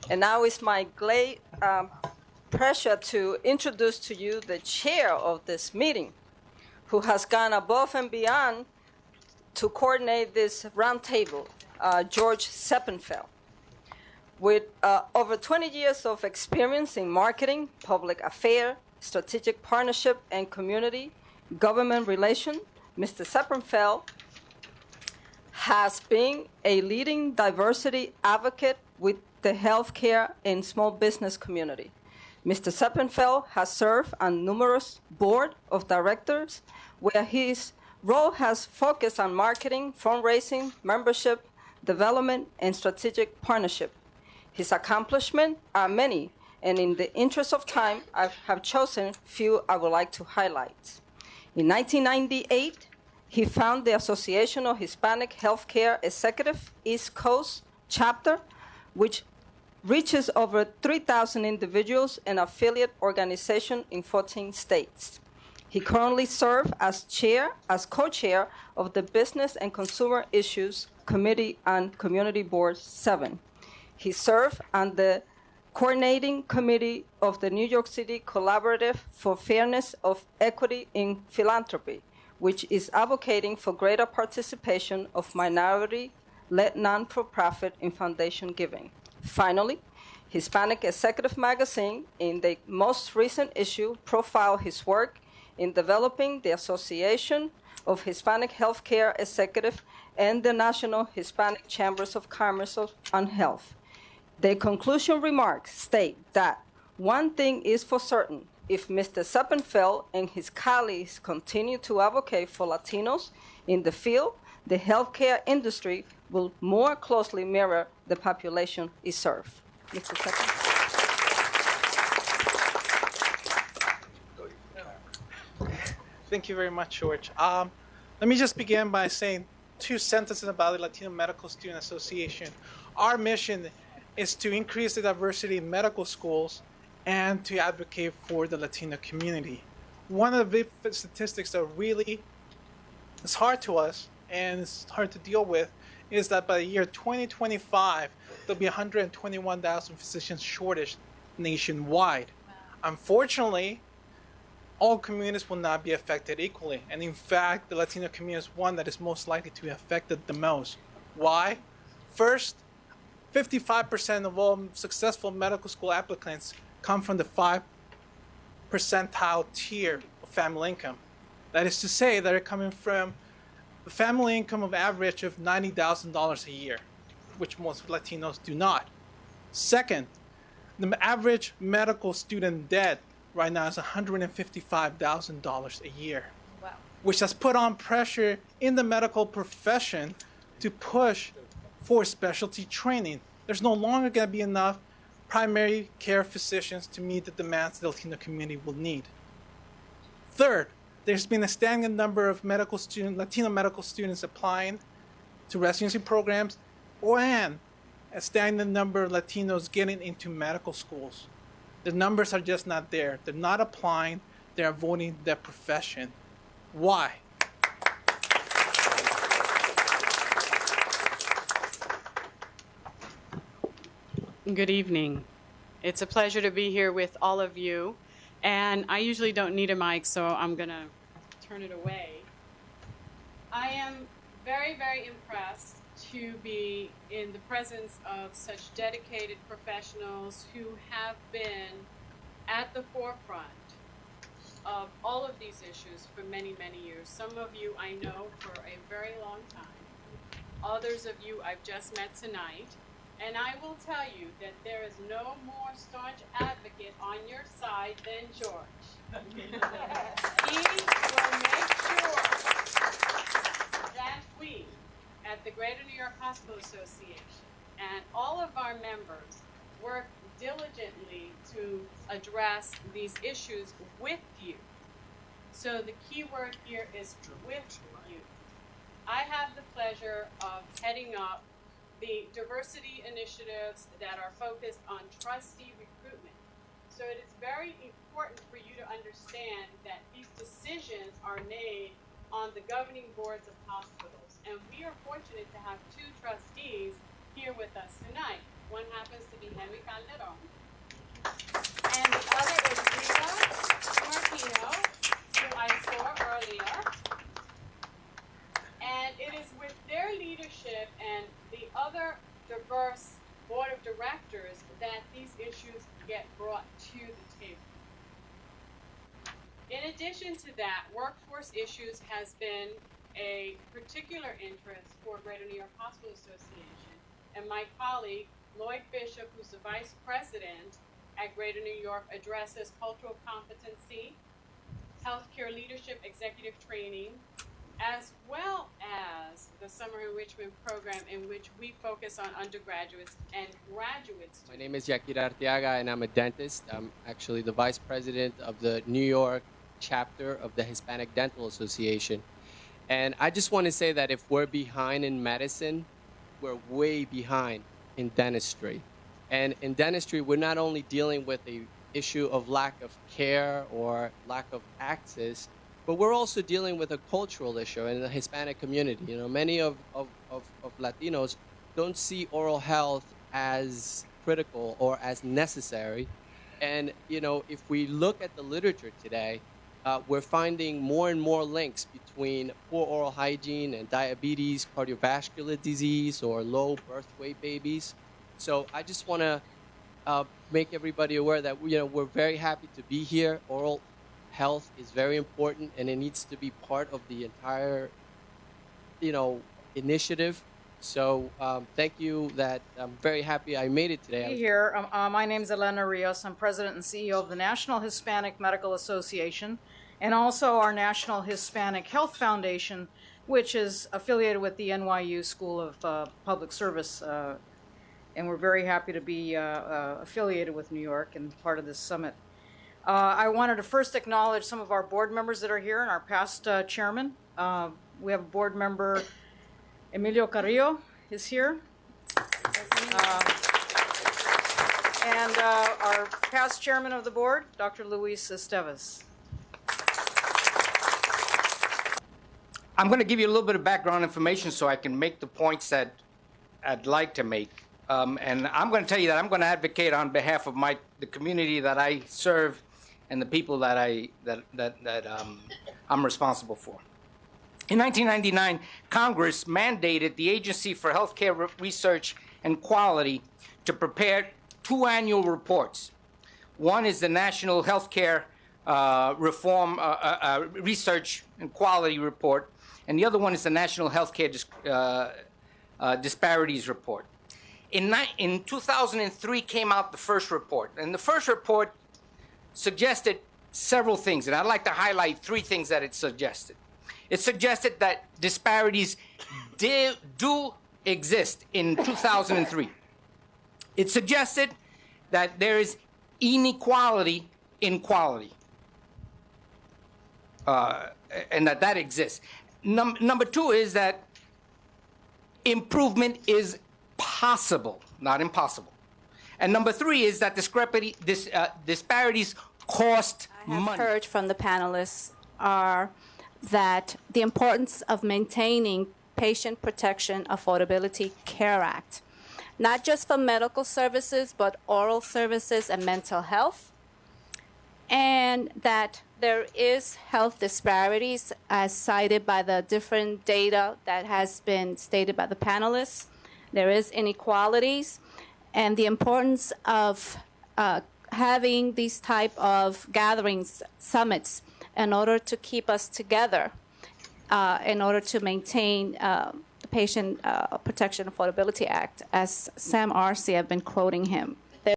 And now it's my great pleasure to introduce to you the chair of this meeting, who has gone above and beyond to coordinate this roundtable, George Seppenfeld. With over 20 years of experience in marketing, public affairs, strategic partnership, and community government relations, Mr. Seppenfeld has been a leading diversity advocate with the healthcare and small business community. Mr. Seppenfeld has served on numerous boards of directors where his role has focused on marketing, fundraising, membership, development, and strategic partnership. His accomplishments are many, and in the interest of time, I have chosen few I would like to highlight. In 1998, he founded the Association of Hispanic Healthcare Executive East Coast Chapter, which reaches over 3,000 individuals and affiliate organizations in 14 states. He currently serves as co-chair of the Business and Consumer Issues Committee on Community Board 7. He served on the coordinating committee of the New York City Collaborative for Fairness of Equity in Philanthropy, which is advocating for greater participation of minority-led non-for-profit in foundation giving. Finally, Hispanic Executive Magazine, in the most recent issue, profiled his work in developing the Association of Hispanic Healthcare Executives and the National Hispanic Chambers of Commerce on Health. The conclusion remarks state that one thing is for certain: if Mr. Seppenfeld and his colleagues continue to advocate for Latinos in the field, the healthcare industry will more closely mirror the population it serves. Mr. Seppenfeld. Thank you very much, George. Let me just begin by saying 2 sentences about the Latino Medical Student Association. Our mission is to increase the diversity in medical schools and to advocate for the Latino community. One of the big statistics that really is hard to us and it's hard to deal with is that by the year 2025, there'll be 121,000 physicians shortage nationwide. Wow. Unfortunately, all communities will not be affected equally. And in fact, the Latino community is one that is most likely to be affected the most. Why? First, 55% of all successful medical school applicants come from the 5 percentile tier of family income. That is to say, they're coming from a family income of average of $90,000 a year, which most Latinos do not. Second, the average medical student debt right now is $155,000 a year, wow, which has put on pressure in the medical profession to push for specialty training. There's no longer going to be enough primary care physicians to meet the demands the Latino community will need. Third, there's been a stagnant number of Latino medical students applying to residency programs, and a stagnant number of Latinos getting into medical schools. The numbers are just not there. They're not applying. They're avoiding their profession. Why? Good evening. It's a pleasure to be here with all of you. And I usually don't need a mic, so I'm going to turn it away. I am very, very impressed to be in the presence of such dedicated professionals who have been at the forefront of all of these issues for many, many years. Some of you I know for a very long time. Others of you I've just met tonight. And I will tell you that there is no more staunch advocate on your side than George. He will make sure that we, at the Greater New York Hospital Association, and all of our members work diligently to address these issues with you. So the key word here is with you. I have the pleasure of heading up the diversity initiatives that are focused on trustee recruitment. So it is very important for you to understand that these decisions are made on the governing boards of hospitals. And we are fortunate to have 2 trustees here with us tonight. One happens to be Henry Calderon. And the other is Rita Martino, who I saw earlier. And it is with their leadership and the other diverse board of directors that these issues get brought to the table. In addition to that, workforce issues has been a particular interest for Greater New York Hospital Association. And my colleague, Lloyd Bishop, who's the vice president at Greater New York, addresses cultural competency, healthcare leadership executive training, as well as the summer enrichment program in which we focus on undergraduates and graduates. My name is Yakir Arteaga, and I'm a dentist. I'm actually the vice president of the New York chapter of the Hispanic Dental Association. And I just want to say that if we're behind in medicine, we're way behind in dentistry. And in dentistry, we're not only dealing with the issue of lack of care or lack of access, but we're also dealing with a cultural issue in the Hispanic community. You know, many of Latinos don't see oral health as critical or as necessary. And, you know, if we look at the literature today, we're finding more and more links between poor oral hygiene and diabetes, cardiovascular disease, or low birth weight babies. So I just want to make everybody aware that, you know, we're very happy to be here. Oral health is very important, and it needs to be part of the entire, you know, initiative. So thank you. That I'm very happy I made it today. Here, my name is Elena Rios. I'm president and CEO of the National Hispanic Medical Association, and also our National Hispanic Health Foundation, which is affiliated with the NYU School of Public Service. And we're very happy to be affiliated with New York and part of this summit. I wanted to first acknowledge some of our board members that are here and our past chairman. We have a board member, Emilio Carrillo is here. And our past chairman of the board, Dr. Luis Esteves. I'm going to give you a little bit of background information so I can make the points that I'd like to make. And I'm going to tell you that I'm going to advocate on behalf of the community that I serve and the people that I'm responsible for. In 1999, Congress mandated the Agency for Healthcare Research and Quality to prepare 2 annual reports. One is the National Healthcare Reform Research and Quality Report, and the other one is the National Healthcare Disparities Report. In 2003 came out the first report, and the first report suggested several things, and I'd like to highlight 3 things that it suggested. It suggested that disparities do exist in 2003. It suggested that there is inequality in quality, and that exists. Number 2 is that improvement is possible, not impossible. And number 3 is that disparities cost money. I have heard from the panelists are that the importance of maintaining Patient Protection Affordability Care Act, not just for medical services, but oral services and mental health, and that there is health disparities as cited by the different data that has been stated by the panelists. There is inequalities, and the importance of having these type of gatherings, summits, in order to keep us together, in order to maintain the Patient Protection Affordability Act, as Sam Arce, I've been quoting him.